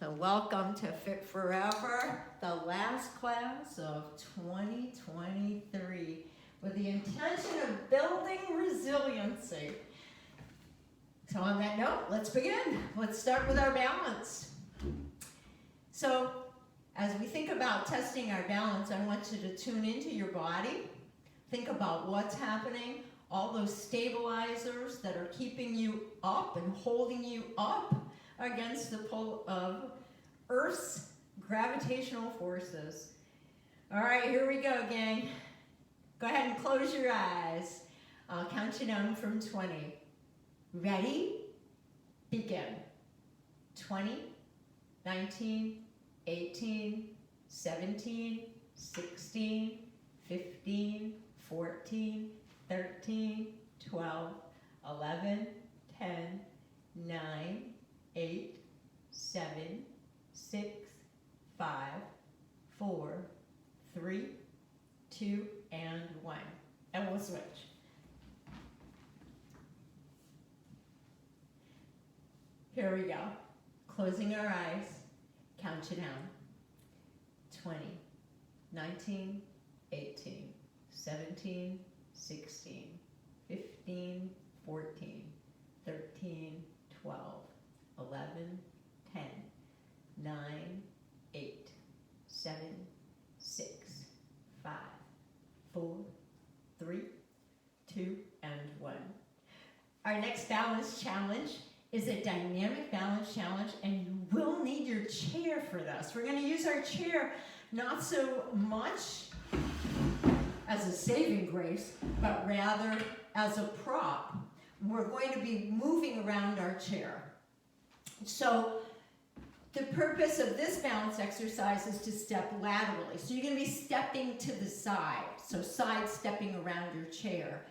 So welcome to Fit Forever, the last class of 2023 with the intention of building resiliency. So on that note, let's begin. Let's start with our balance. So as we think about testing our balance, I want you to tune into your body. Think about what's happening, all those stabilizers that are keeping you up and holding you up against the pull of Earth's gravitational forces. All right, here we go, gang. Go ahead and close your eyes. I'll count you down from 20. Ready? Begin. 20, 19, 18, 17, 16, 15, 14, 13, 12, 11, 10, 9, 8, 7, 6, 5, 4, 3, 2, and 1. And we'll switch. Here we go. Closing our eyes. Count you down. 20, 19, 18, 17, 16, 15, 14, 13, 12, 11, 10, 9, 8, 7, 6, 5, 4, 3, 2, and 1. Our next balance challenge is a dynamic balance challenge, and you will need your chair for this. We're going to use our chair not so much as a saving grace, but rather as a prop. We're going to be moving around our chair. So the purpose of this balance exercise is to step laterally. So you're going to be stepping to the side, so side stepping around your chair.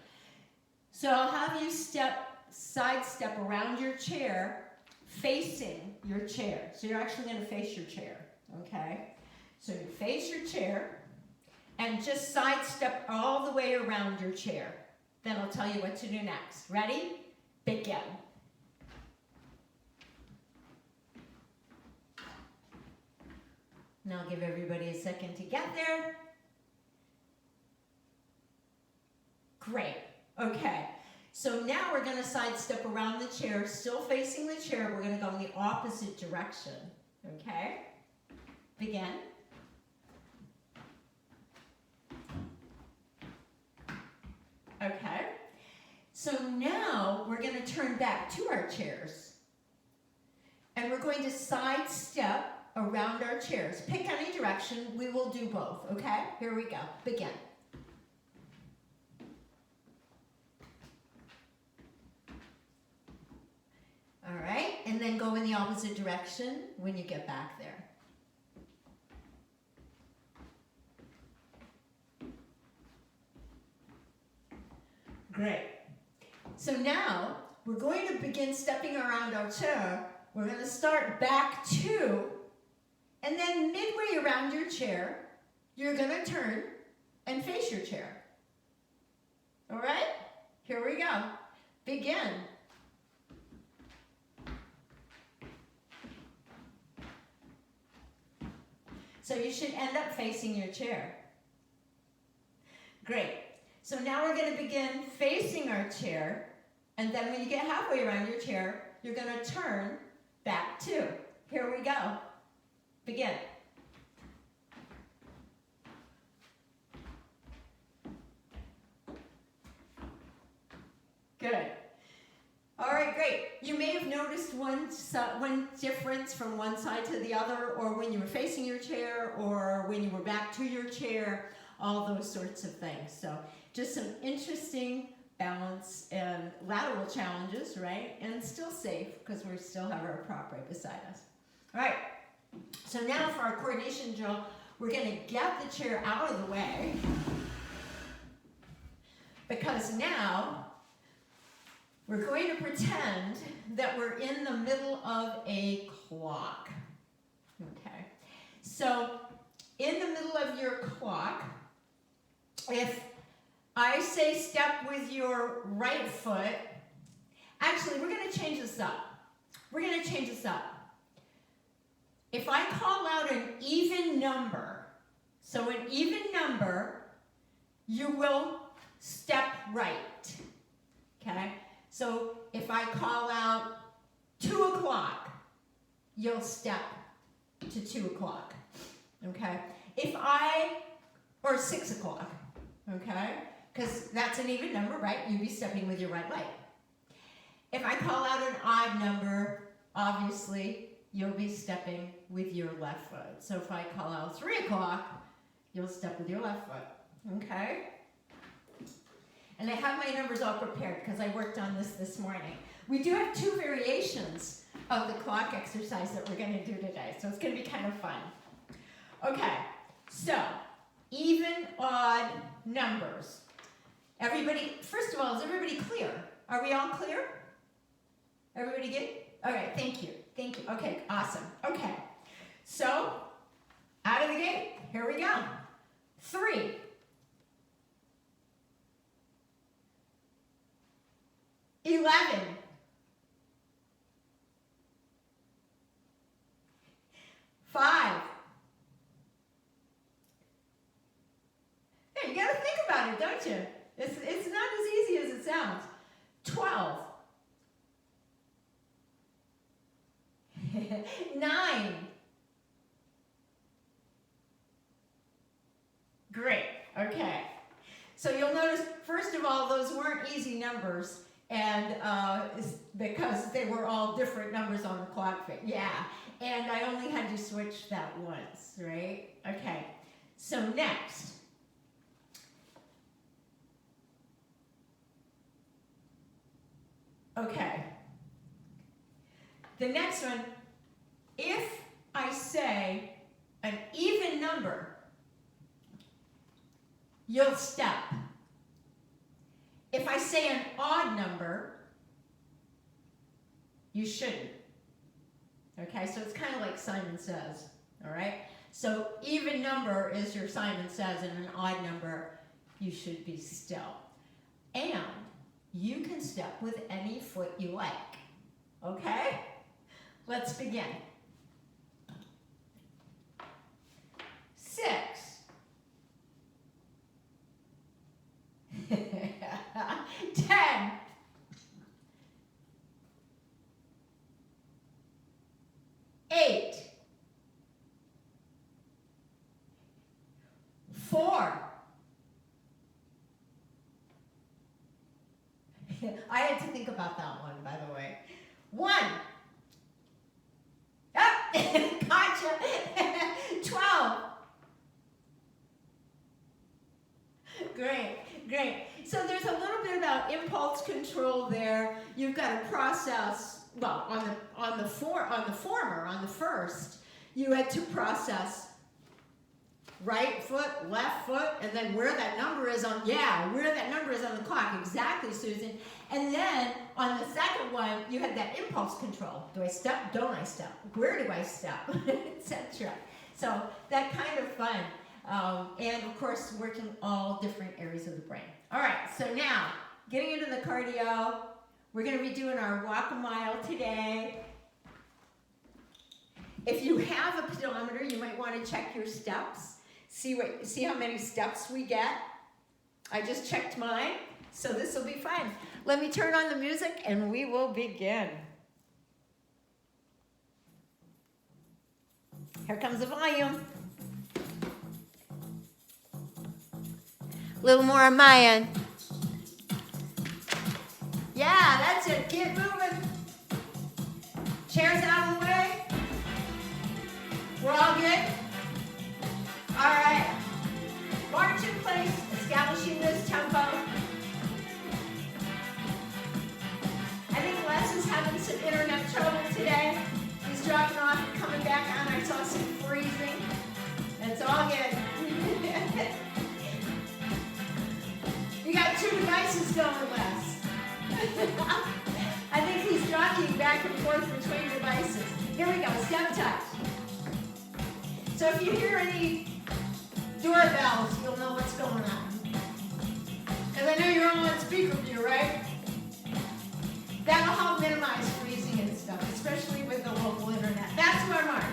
So I'll have you side step around your chair, facing your chair. So you're actually going to face your chair, okay? So you face your chair and just side step all the way around your chair. Then I'll tell you what to do next. Ready? Begin. Now I'll give everybody a second to get there. Great. Okay. So now we're going to side step around the chair, still facing the chair. We're going to go in the opposite direction. Okay? Begin. Okay. So now we're going to turn back to our chairs. And we're going to side step around our chairs. Pick any direction. We will do both. Okay? Here we go. Begin. All right, and then go in the opposite direction when you get back there. Great. So now we're going to begin stepping around our chair. We're going to start back two, and then midway around your chair, you're going to turn and face your chair. All right? Here we go. Begin. So you should end up facing your chair. Great. So now we're going to begin facing our chair, and then when you get halfway around your chair, you're going to turn back two. Here we go. Begin. Good. All right, great. You may have noticed one difference from one side to the other, or when you were facing your chair, or when you were back to your chair, all those sorts of things. So just some interesting balance and lateral challenges, right? And still safe, because we still have our prop right beside us. All right, so now for our coordination drill, we're going to get the chair out of the way, because now we're going to pretend that we're in the middle of a clock. Okay, so in the middle of your clock, if I say step with your right foot, actually we're going to change this up. if I call out an even number, so an even number, you will step right, okay? So if I call out 2 o'clock, you'll step to 2 o'clock, okay? Or 6 o'clock, okay? Because that's an even number, right? You'd be stepping with your right leg. If I call out an odd number, obviously, you'll be stepping with your left foot. So if I call out 3 o'clock, you'll step with your left foot, okay? And I have my numbers all prepared because I worked on this morning. We do have 2 variations of the clock exercise that we're going to do today, so it's going to be kind of fun. Okay, so even, odd numbers. Everybody, first of all, is everybody clear? Are we all clear? Everybody good? Okay, thank you. Thank you. Okay, awesome. Okay, so out of the gate, here we go. 3. 11. 5. Hey, you got to think about it, don't you? It's not as easy as it sounds. 12. 9. Great. Okay. So you'll notice, first of all, those weren't easy numbers, and because they were all different numbers on the clock face. Yeah. And I only had to switch that once, right? Okay. So next. Okay. The next one, if I say an even number, you'll step. If I say an odd number, you shouldn't. Okay, so it's kind of like Simon Says, all right? So even number is your Simon Says, and an odd number, you should be still. And you can step with any foot you like, okay? Let's begin. 6. 10. 8. 4. I had to think about that one, by the way. 1. Ah, gotcha. 12. Great, great. So there's a little bit about impulse control there. You've got to process, well, on the first, you had to process right foot, left foot, and then where that number is on the clock. Exactly, Susan. And then on the second one, you had that impulse control. Do I step? Don't I step? Where do I step? Etc. So that kind of fun. And of course, working all different areas of the brain. All right, so now, getting into the cardio, we're going to be doing our walk a mile today. If you have a pedometer, you might want to check your steps. See how many steps we get. I just checked mine, so this will be fun. Let me turn on the music and we will begin. Here comes the volume. A little more on my end. Yeah, that's it. Keep moving. Chairs out of the way. We're all good? All right. March in place, establishing this tempo. I think Les is having some internet trouble today. He's dropping off and coming back on. I saw some freezing. It's all good. You got 2 devices going, Les. I think he's jockeying back and forth between devices. Here we go, step touch. So if you hear any doorbells, you'll know what's going on. Because I know you're all on speaker view, right? That'll help minimize freezing and stuff, especially with the local internet. That's our march.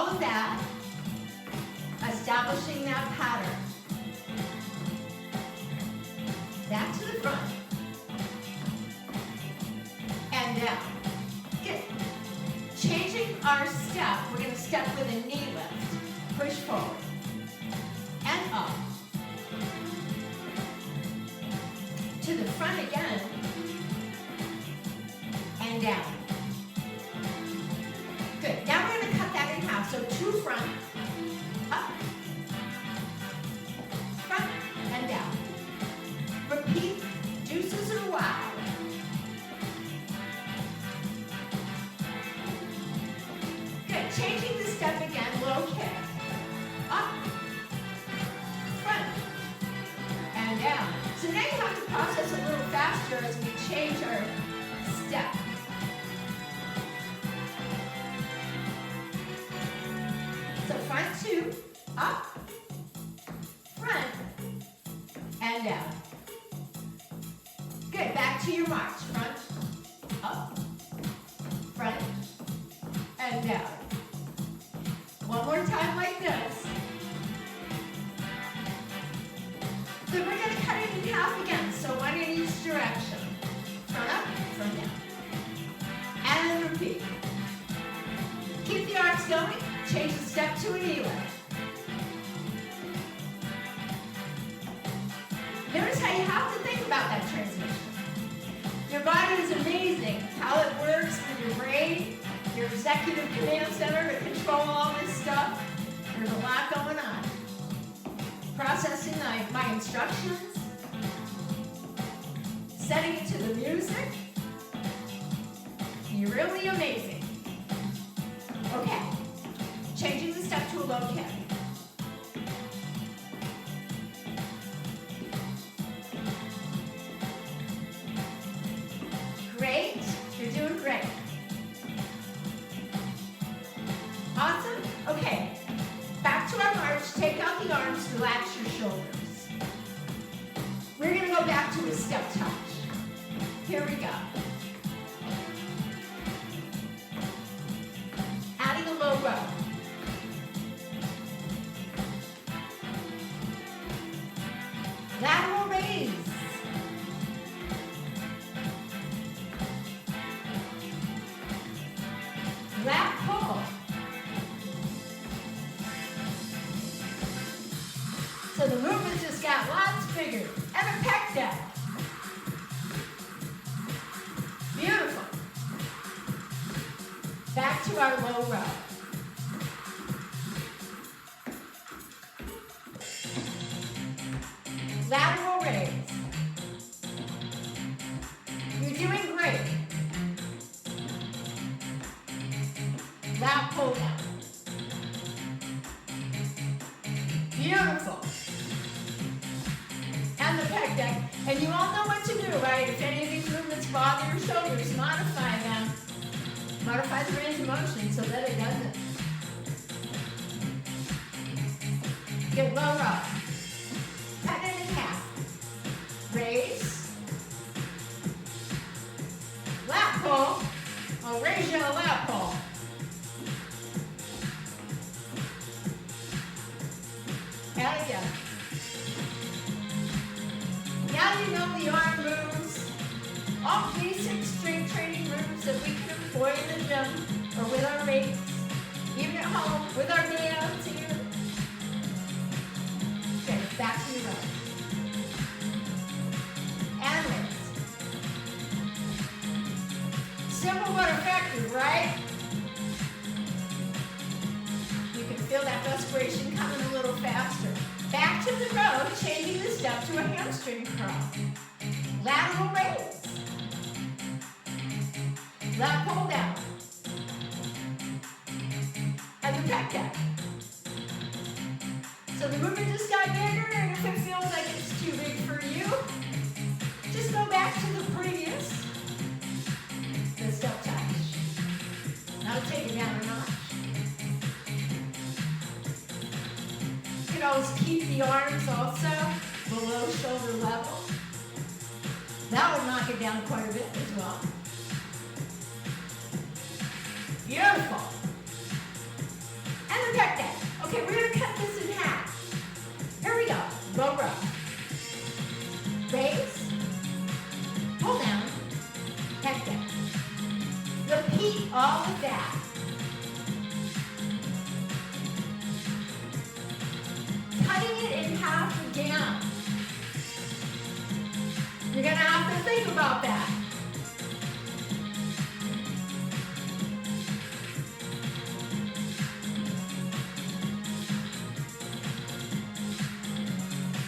all of that, establishing that pattern. Back to the front. And down. Good. Changing our step, we're going to step with a knee lift. Push forward. And up. To the front again. And down. Good. Now we're going to cut that in half. So 2 front, up, front, and down. Repeat. Juices are wild. Good. Changing the step again. Low kick. Up, front, and down. So now you have to process a little faster as we change our step. So front 2, up, front, and down. Good, back to your march. Front, up, front, and down. One more time like this. So we're going to cut it in half again, so one in each direction. Front up, front down. And then repeat. Keep the arms going. Change the step to a knee lift. Notice how you have to think about that transmission. Your body is amazing. How it works with your brain, your executive command center to control all this stuff. There's a lot going on. Processing my instructions, setting it to the music. You're really amazing. Okay, changing the step to a low kick. Great, you're doing great. Awesome, okay. Back to our march, take out the arms, relax your shoulders. We're going to go back to a step touch. Here we go. Adding a low row. Lateral raise. Lat pull. So the movement just got lots bigger. And a pec deck. Beautiful. Back to our low row. Lateral raise. You're doing great. Lat pull down. Beautiful. And the pec deck. And you all know what to do, right? If any of these movements bother your shoulders, modify them. Modify the range of motion so that it doesn't. Get low row. Cut it in half. Raise. Lat pull. I'll raise you a lat pull. And again. Now you know the arm moves. All basic strength training moves that we can employ in the gym or with our mates, even at home, with our bands here. Okay, back to your row. And raise. Simple but effective, right? You can feel that respiration coming a little faster. Back to the row, changing the step to a hamstring curl. Lateral raise. Lat pull down. And the pec deck. So the movement just got bigger, and if it feels like it's too big for you, just go back to the previous. The step touch. Now take it down a notch. You can always keep the arms also below shoulder level. That would knock it down quite a bit as well. Beautiful. And down. You're gonna have to think about that.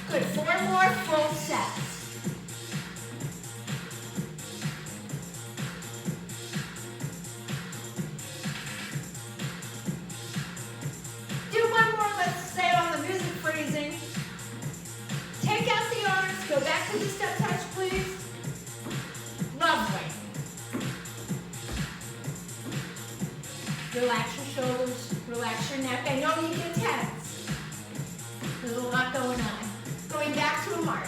Good, 4 more full sets. Do one more, let's stay on the music phrasing. Take out the arms, go back to the step touch, please. Lovely. Relax your shoulders, relax your neck. I know you get tense. There's a lot going on. Going back to a march.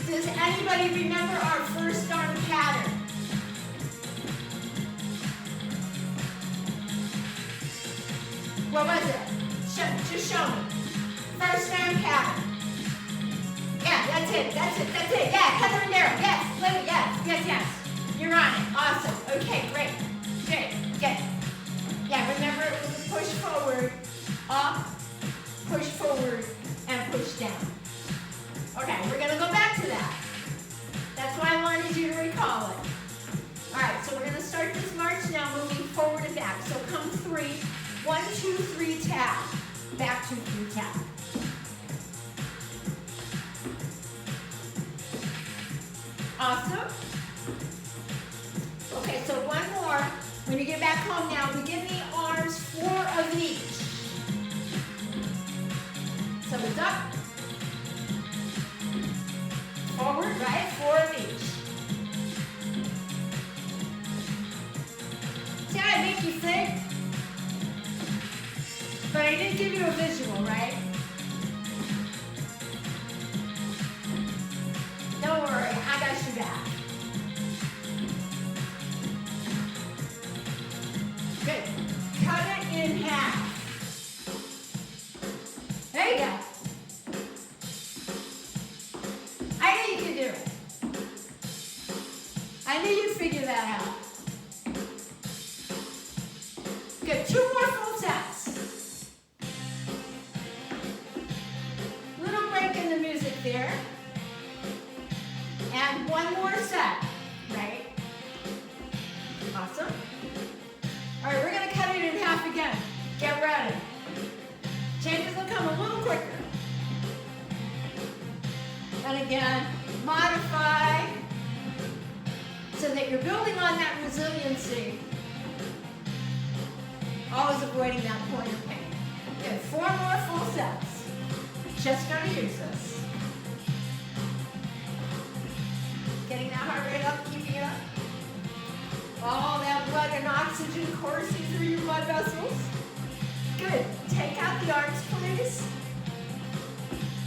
Does anybody remember our first arm pattern? What was it? Just show me. First arm pattern. Yeah, that's it. Yeah, Heather and Daryl. Yes. You're on it. Awesome. Okay, great. Good. Yeah, remember it was a push forward, up, push forward, and push down. Okay, we're going to go back to that. That's why I wanted you to recall it. All right, so we're going to start this march now, moving forward and back. So come 3, 1, 2, 3, tap. Back 2, 3, tap. Awesome. Okay, so one more. When you get back home now, begin the arms 4 of each. So it's up. Forward, right? 4 of each. See how I make you think? But I didn't give you a visual, right? Don't worry, I got your back. Good. Cut it in half. There you go. I knew you could do it. I knew you'd figure that out. Good. 2 more full sets. Little break in the music there. And 1 more set. Right? Awesome. All right, we're going to cut it in half again. Get ready. Changes will come a little quicker. And again, modify so that you're building on that resiliency. Always avoiding that point of pain. Good, 4 more full sets. Just going to use this. Getting that heart rate up, keeping it up. All that blood and oxygen coursing through your blood vessels. Good. Take out the arms, please.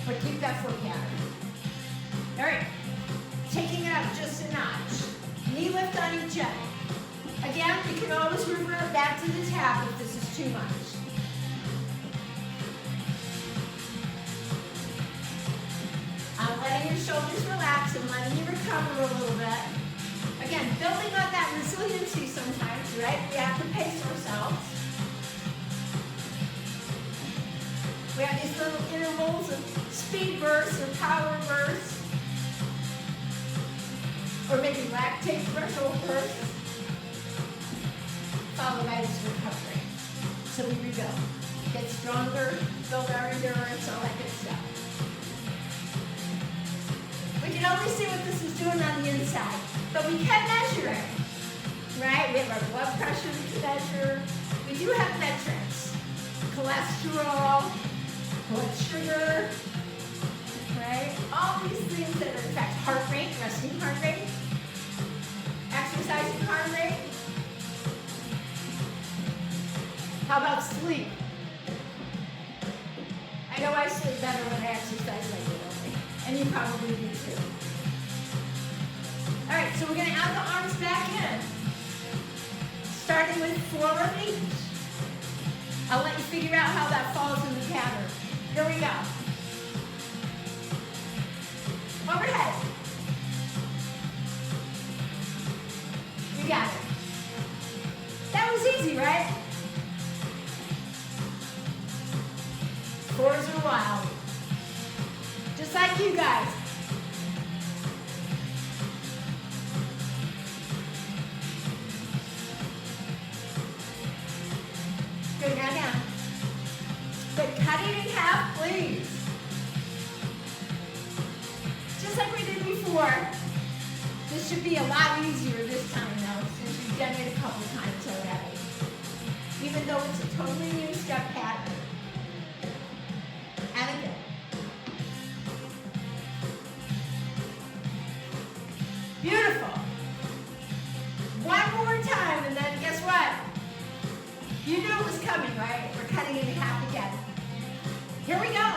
But keep that foot pattern. All right. Taking it up just a notch. Knee lift on each end. Again, you can always revert back to the tap if this is too much. I'm letting your shoulders relax and letting you recover a little bit. Again, building on that resiliency sometimes, right? We have to pace ourselves. We have these little intervals of speed bursts or power bursts. Or maybe lactate threshold bursts. Followed by this recovery. So we rebuild. Get stronger, build our endurance, all that good stuff. We can only see what this is doing on the inside, but we can measure it, right? We have our blood pressure we can measure. We do have metrics. Cholesterol, blood sugar, right? All these things that affect heart rate, resting heart rate, exercising heart rate. How about sleep? I know I sleep better when I exercise regularly, and you probably do too. All right, so we're going to add the arms back in, starting with 4 of each. I'll let you figure out how that falls in the pattern. Here we go. Overhead. You got it. This should be a lot easier this time though, since you've done it a couple times already. Even though it's a totally new step pattern. And again. Beautiful. One more time, and then guess what? You knew it was coming, right? We're cutting it in half again. Here we go.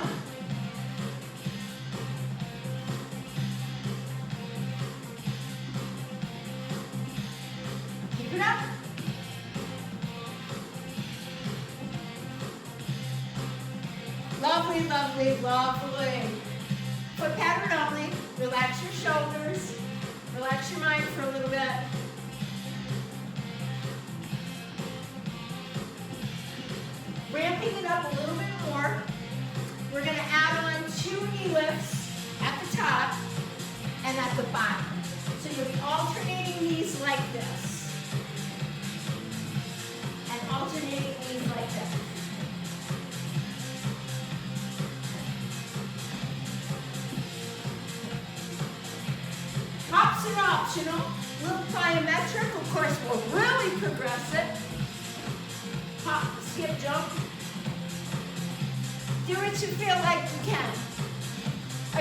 Keep it up. Lovely, lovely, lovely. Foot pattern only. Relax your shoulders. Relax your mind for a little bit. Ramping it up a little bit more. We're going to add on 2 knee lifts at the top and at the bottom. So you'll be alternating knees like this. And alternating knees like this. Hops are optional. Little plyometric, of course, will really progress it. Hop, skip, jump. Do what you feel like you can.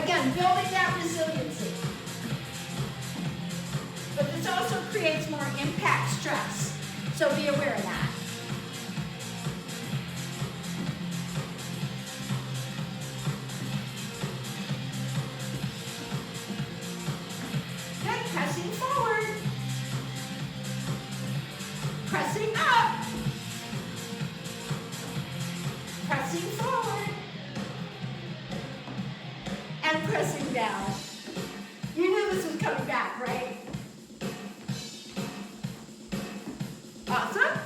Again, building that resiliency. But this also creates more impact stress, so be aware of that. Good, pressing forward. Pressing up. Pressing forward. And pressing down. You knew this was coming back, right? Awesome.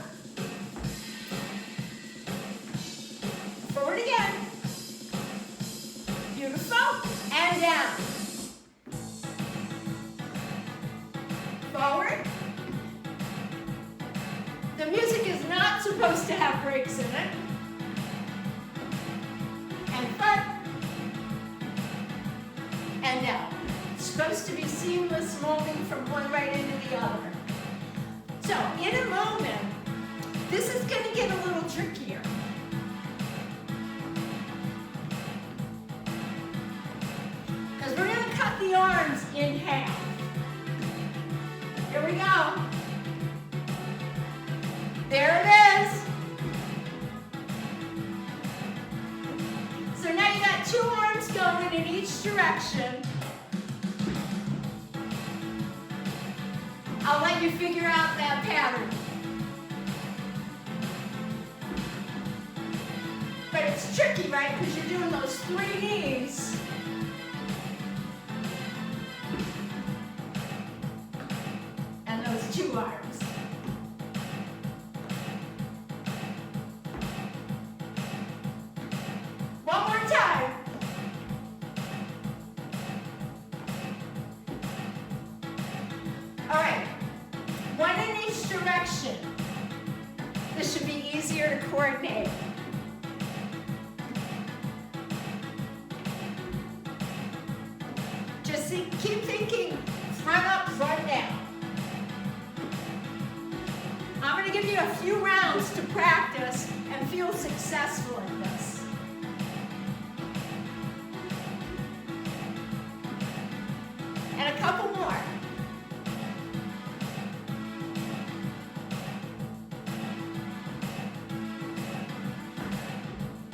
Forward again. Beautiful. And down. Forward. The music is not supposed to have breaks in it. And foot. And down. It's supposed to be seamless molding from one right into the other. So, in a moment, this is going to get a little trickier. Because we're going to cut the arms in half. Here we go. There it is. So now you got 2 arms going in each direction. I'll let you figure out that pattern. But it's tricky, right? Because you're doing those 3 knees. And those 2 arms. One more time. All right. 1 in each direction. This should be easier to coordinate. Just keep thinking front up, front down. I'm going to give you a few rounds to practice and feel successful in this. And a couple more.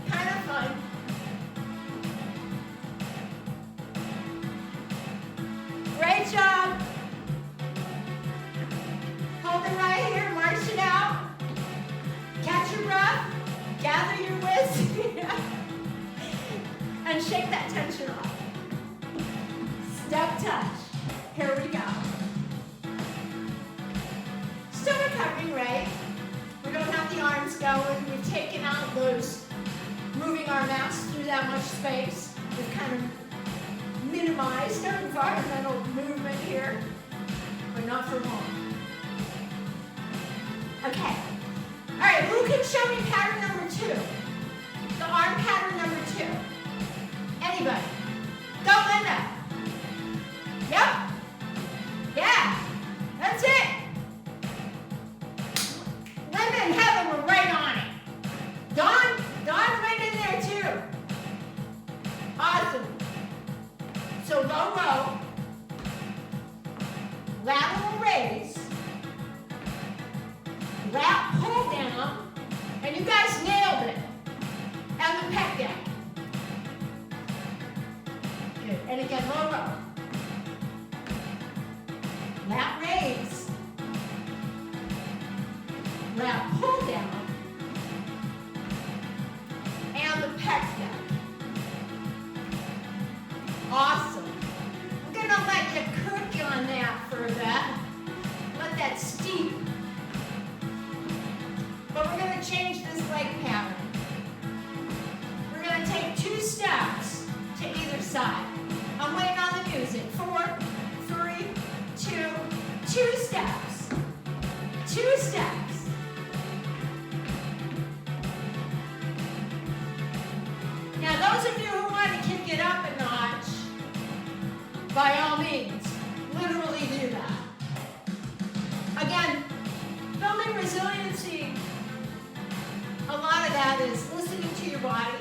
Kind of fun. Great job. Hold it right here, march it out. Catch your breath, gather your wits, and shake that tension off. Step touch. Here we go. Still recovering, right? We don't have the arms going. We've taken out those moving our mass through that much space. We've kind of minimized our environmental movement here, but not for long. Okay. All right, who can show me pattern number 2? The arm pattern number 2. Anybody? Go, Linda. Yep. Yeah. lateral raise, lat pull down, and you guys nailed it. And the pec down. Good. And again, low row. Lat raise, lat pull down, and the pec down. Awesome. I'm gonna let you cook on that for a bit. Let that steep. But we're gonna change this leg pattern. We're gonna take 2 steps to either side. I'm waiting on the music. 4, 3, 2, 2 steps. 2 steps. Now those of you who want to kick it up a notch, by all means, literally do that. Again, building resiliency, a lot of that is listening to your body,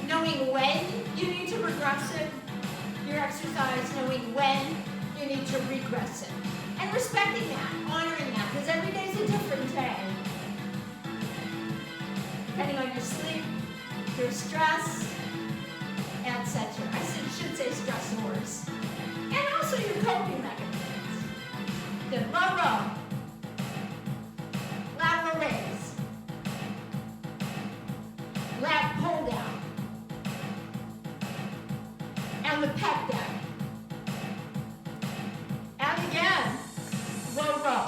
knowing when you need to regress it, your exercise, knowing when you need to regress it, and respecting that, honoring that, because every day is a different day. Depending on your sleep, your stress, etc. I should say stressors. And also your coping mechanisms. Good. Low row. Lateral raise. Lat pull down. And the pec down. And again, low row.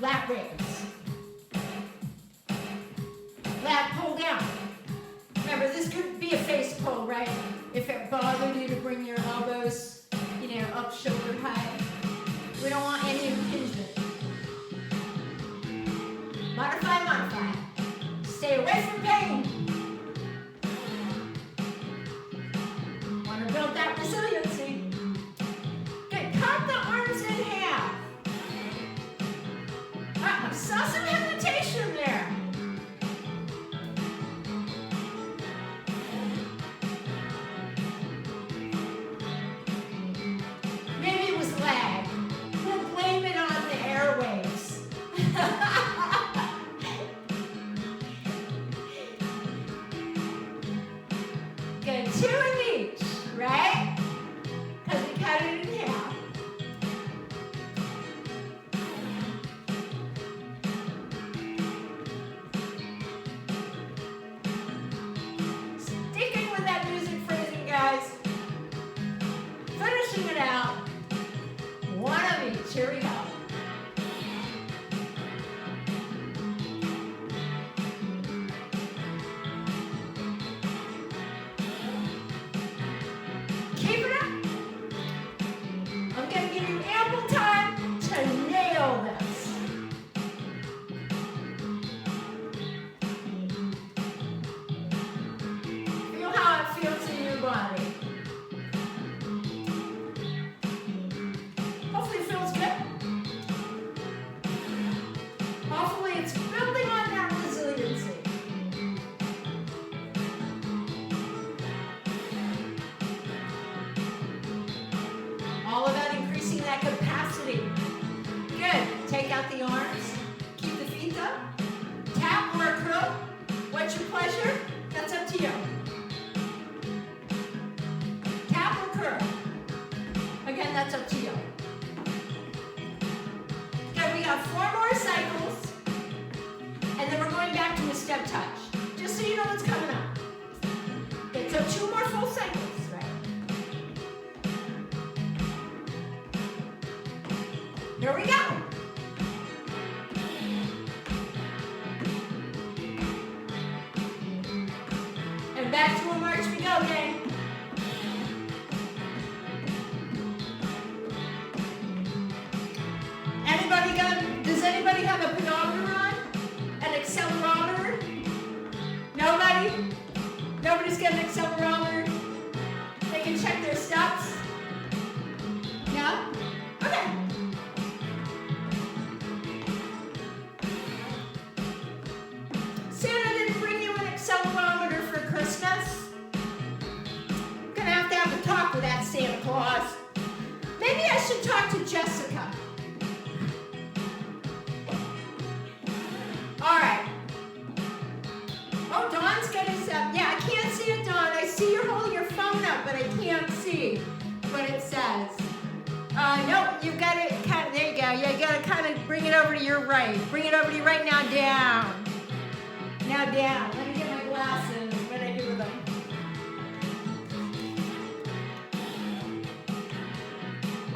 Lat raise. Lat pull down. Remember, this could be a face pull, right? If it bothered you to bring your elbows, up shoulder height. We don't want any impingement. Modify, modify. Stay away from pain. Want to build that resiliency. Good. Cut the arms in half. I saw some hesitation there. Good, 2 in each, right? Because we cut it in half. Sticking with that music phrasing, guys. Finishing it out. 1 of each, here we go. All about increasing that capacity. Good. Take out the arms. Keep the feet up. Tap or curl. What's your pleasure? That's up to you. Tap or curl. Again, that's up to you. Good. We got 4 more cycles. And then we're going back to a step touch. Just so you know what's coming up. Good. So 2 more full cycles. Here we go. And back to a march we go, gang. Does anybody have a pedometer on? An accelerometer? Nobody? Nobody's got an accelerometer? They can check their steps? No? Okay. Santa didn't bring you an accelerometer for Christmas? Gonna have to have a talk with that Santa Claus. can't see what it says. Nope, you've got to kind of, there you go. Yeah, you got to kind of bring it over to your right. Bring it over to your right, now down. Now down. Let me get my glasses. What do I do with them?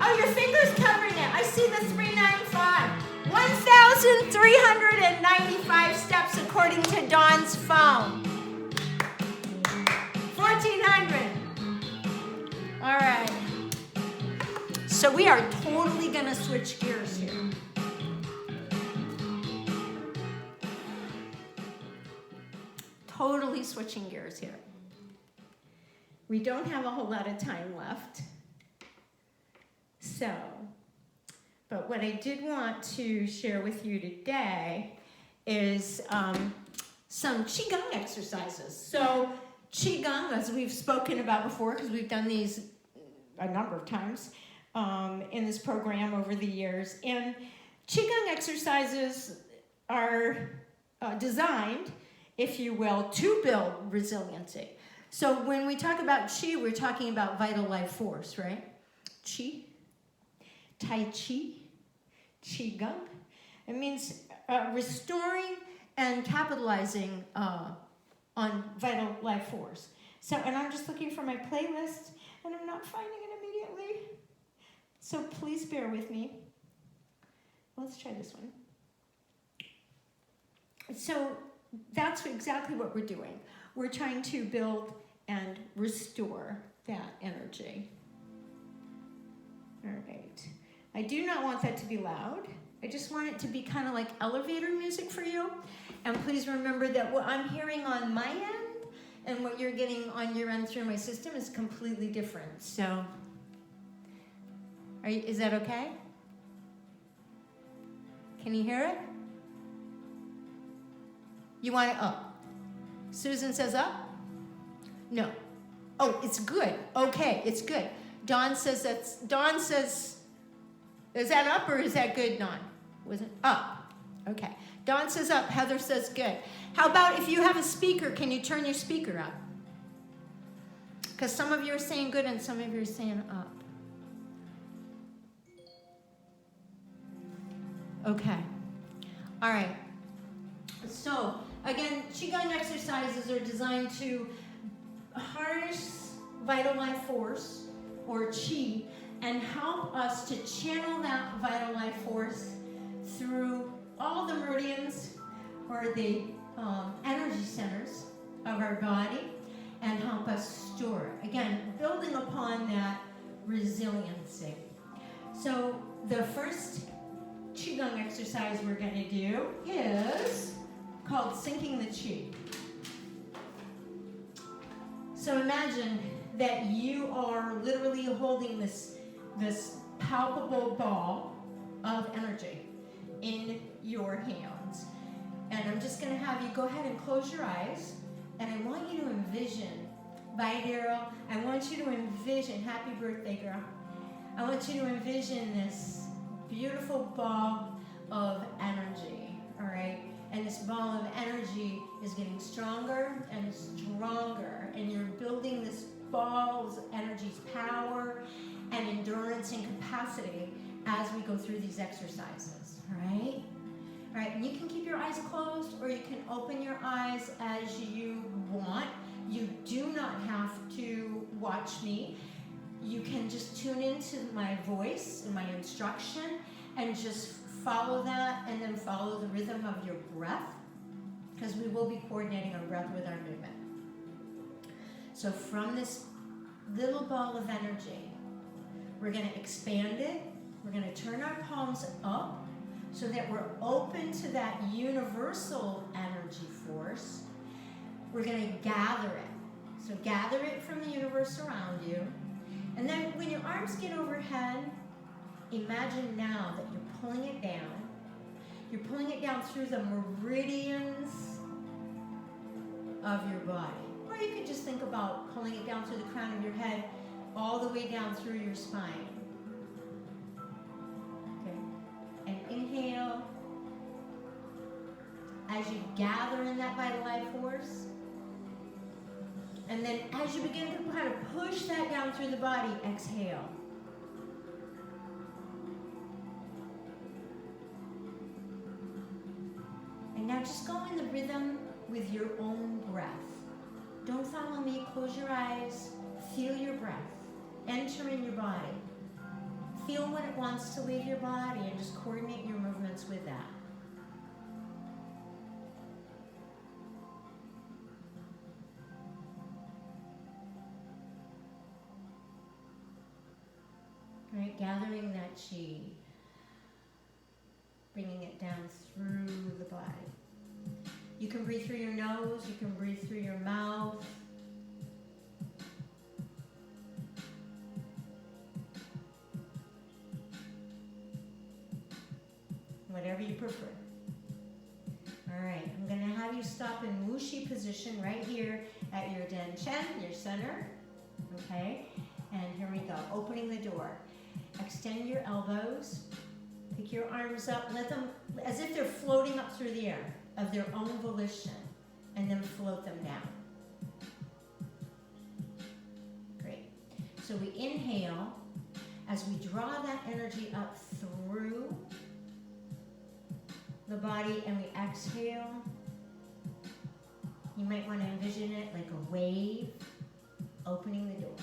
Oh, your finger's covering it. I see the 395. 1,395 steps according to Dawn's phone. 1,400. All right. So we are totally going to switch gears here. Totally switching gears here. We don't have a whole lot of time left. So, but what I did want to share with you today is some Qi Gong exercises. So Qi Gong, as we've spoken about before, because we've done these a number of times in this program over the years, and Qi Gong exercises are designed, if you will, to build resiliency. So when we talk about Qi, we're talking about vital life force, right? Qi, Tai Chi, Qi Gong. It means restoring and capitalizing on vital life force. So, and I'm just looking for my playlist, and I'm not finding it immediately. So please bear with me. Let's try this one. So that's exactly what we're doing. We're trying to build and restore that energy. All right. I do not want that to be loud. I just want it to be kind of like elevator music for you. And please remember that what I'm hearing on my end and what you're getting on your end through my system is completely different. So, is that okay? Can you hear it? You want it up? Susan says up? No. Oh, it's good. Okay, it's good. Dawn says, is that up or is that good, Dawn? Was it up? Okay. Dawn says up. Heather says good. How about if you have a speaker, can you turn your speaker up? Because some of you are saying good and some of you are saying up. Okay. All right. So, again, Qigong exercises are designed to harness vital life force, or Qi, and help us to channel that vital life force through all the meridians, or the energy centers of our body, and help us store it. Again, building upon that resiliency. So the first Qigong exercise we're going to do is called Sinking the Qi. So imagine that you are literally holding this palpable ball of energy in your hands. And I'm just going to have you go ahead and close your eyes. And I want you to envision, bye Daryl, I want you to envision, happy birthday girl, I want you to envision this beautiful ball of energy, all right? And this ball of energy is getting stronger and stronger, and you're building this ball's energy's power and endurance and capacity as we go through these exercises, all right? All right, and you can keep your eyes closed or you can open your eyes as you want. You do not have to watch me. You can just tune into my voice and my instruction and just follow that, and then follow the rhythm of your breath, because we will be coordinating our breath with our movement. So from this little ball of energy, we're going to expand it. We're going to turn our palms up so that we're open to that universal energy force. We're going to gather it. So gather it from the universe around you. And then when your arms get overhead, imagine now that you're pulling it down. You're pulling it down through the meridians of your body. Or you could just think about pulling it down through the crown of your head, all the way down through your spine. Okay. And inhale. As you gather in that vital life force, And then as you begin to kind of push that down through the body, exhale. And now just go in the rhythm with your own breath. Don't follow me, close your eyes, feel your breath, enter in your body. Feel what it wants to leave your body and just coordinate your movements with that. All right, gathering that Qi, bringing it down through the body. You can breathe through your nose, you can breathe through your mouth. Whatever you prefer. All right, I'm going to have you stop in Wuxi position right here at your Dan Chen, your center. Okay, and here we go. Opening the door. Extend your elbows. Pick your arms up. Let them, as if they're floating up through the air of their own volition, and then float them down. Great. So we inhale as we draw that energy up through the body, and we exhale. You might want to envision it like a wave opening the door.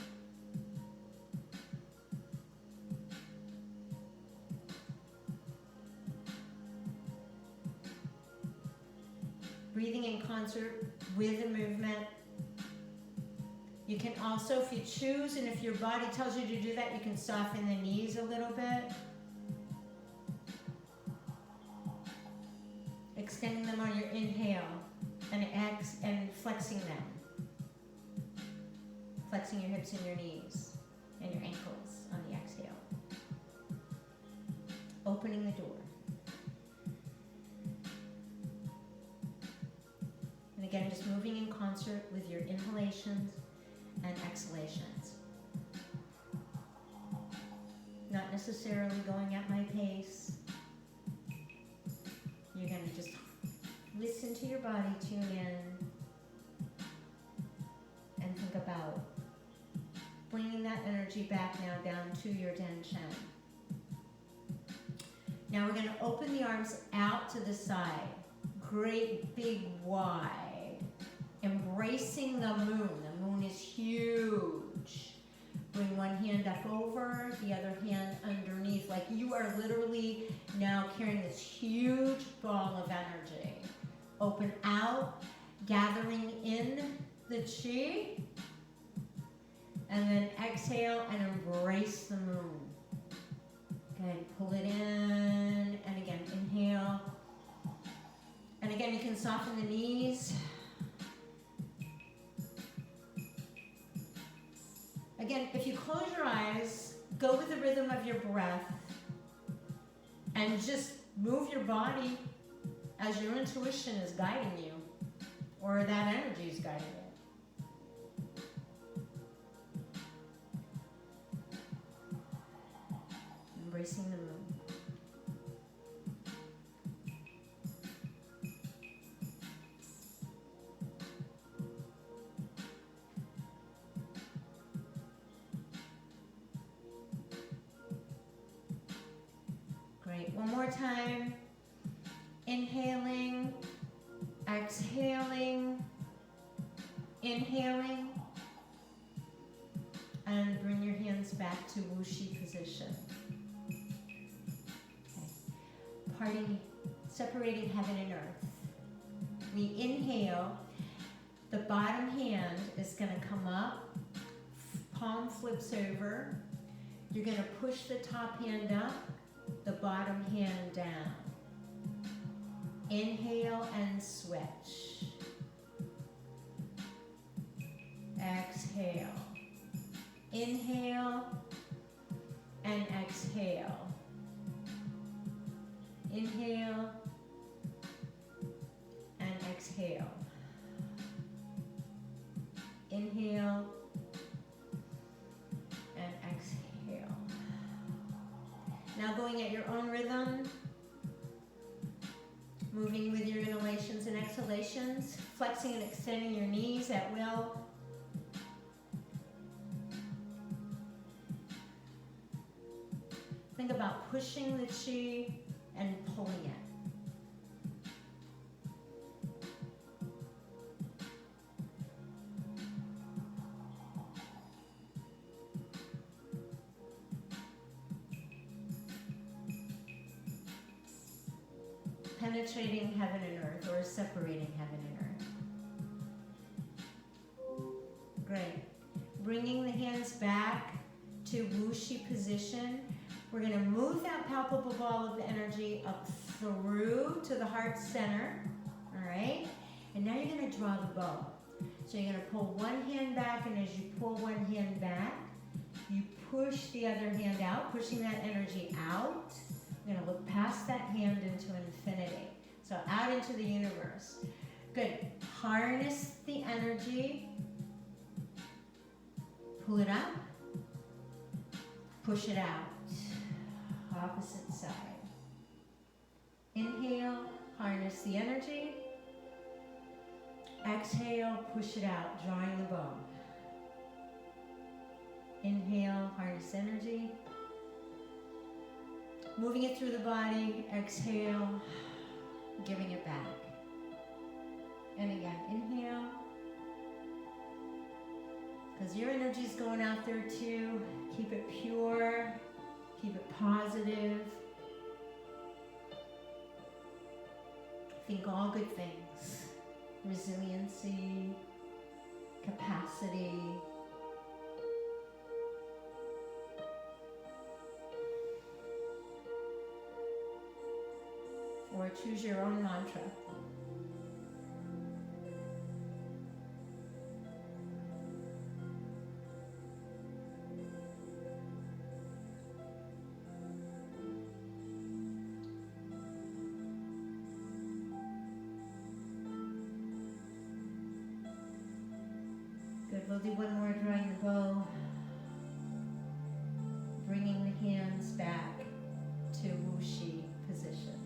Breathing in concert with the movement. You can also, if you choose, and if your body tells you to do that, you can soften the knees a little bit. Extending them on your inhale and flexing them. Flexing your hips and your knees and your ankles on the exhale. Opening the door. And again, just moving in concert with your inhalations and exhalations. Not necessarily going at my pace. You're going to just listen to your body, tune in, and think about bringing that energy back now down to your Dan Chen. Now we're going to open the arms out to the side, great big wide, embracing the moon. The moon is huge. Bring one hand up over, the other hand underneath, like you are literally now carrying this huge ball of energy. Open out, gathering in the Qi, and then exhale and embrace the moon. Good, pull it in, and again, inhale. And again, you can soften the knees. Again, if you close your eyes, go with the rhythm of your breath, and just move your body as your intuition is guiding you, or that energy is guiding you. Embracing the moon. Great. One more time. Inhaling, exhaling, inhaling, and bring your hands back to Wuxi position. Okay. Separating heaven and earth. We inhale, the bottom hand is going to come up, palm flips over. You're going to push the top hand up, the bottom hand down. Inhale and switch. Exhale. Inhale and exhale. Inhale and exhale. Inhale and exhale. Now going at your own rhythm. Moving with your inhalations and exhalations, flexing and extending your knees at will. Think about pushing the Qi and pulling it. Penetrating heaven and earth, or separating heaven and earth. Great. Bringing the hands back to wuxi position. We're going to move that palpable ball of energy up through to the heart center. All right? And now you're going to draw the bow. So you're going to pull one hand back, and as you pull one hand back, you push the other hand out, pushing that energy out. You're going to look past that hand into infinity. So out into the universe. Good. Harness the energy. Pull it up. Push it out. Opposite side. Inhale. Harness the energy. Exhale. Push it out. Drawing the bow. Inhale. Harness energy. Moving it through the body, exhale, giving it back. And again, inhale. Because your energy's going out there too. Keep it pure, keep it positive. Think all good things. Resiliency, capacity. Or choose your own mantra. Good, we'll do one more drawing the bow. Bringing the hands back to wuxi position.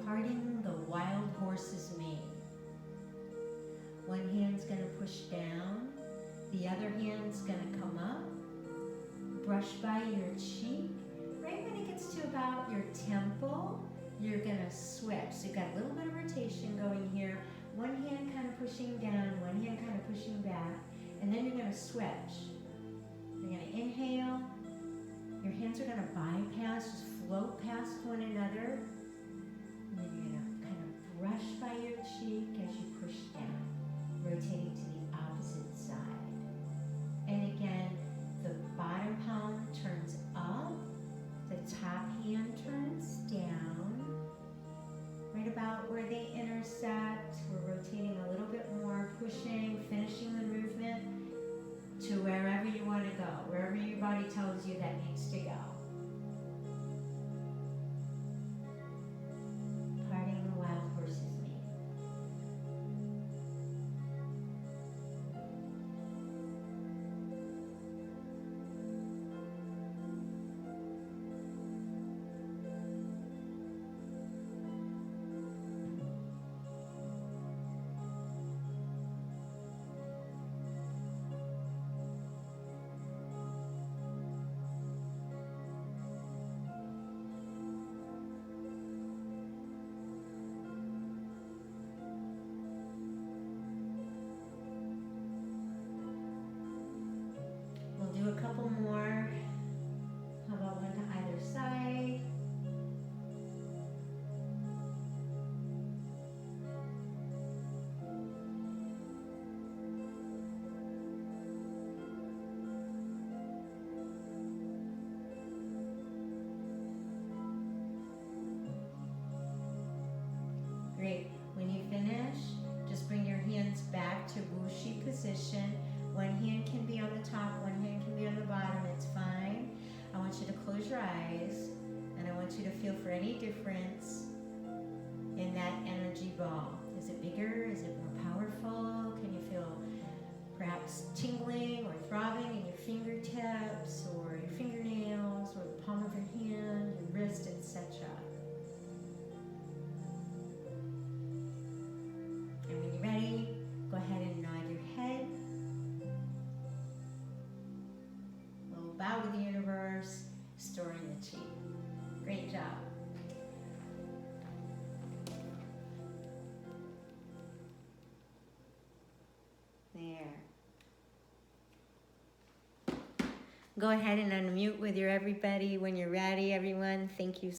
Parting the wild horse's mane. One hand's going to push down, the other hand's going to come up, brush by your cheek. Right when it gets to about your temple, you're going to switch. So you've got a little bit of rotation going here. One hand kind of pushing down, one hand kind of pushing back, and then you're going to switch. You're going to inhale. Your hands are going to bypass, just float past one another. And then you're going to kind of brush by your cheek as you push down, rotating to the opposite side. And again, the bottom palm turns up, the top hand turns down. Right about where they intersect, we're rotating a little bit more, pushing, finishing the movement to wherever you want to go, wherever your body tells you that needs to go. Parting the wild horse's mane. Do a couple more. How about one to either side? Great. When you finish, just bring your hands back to wuxi position. One hand can be on the top, one hand can be on the bottom, it's fine. I want you to close your eyes, and I want you to feel for any difference in that energy ball. Is it bigger? Is it more powerful? Can you feel perhaps tingling or throbbing in your fingertips or your fingernails or the palm of your hand, your wrist, etc.? And when you're ready, go ahead and nod your head. Bow to the universe. storing the Qi. Great job. There. Go ahead and unmute with your everybody when you're ready, everyone. Thank you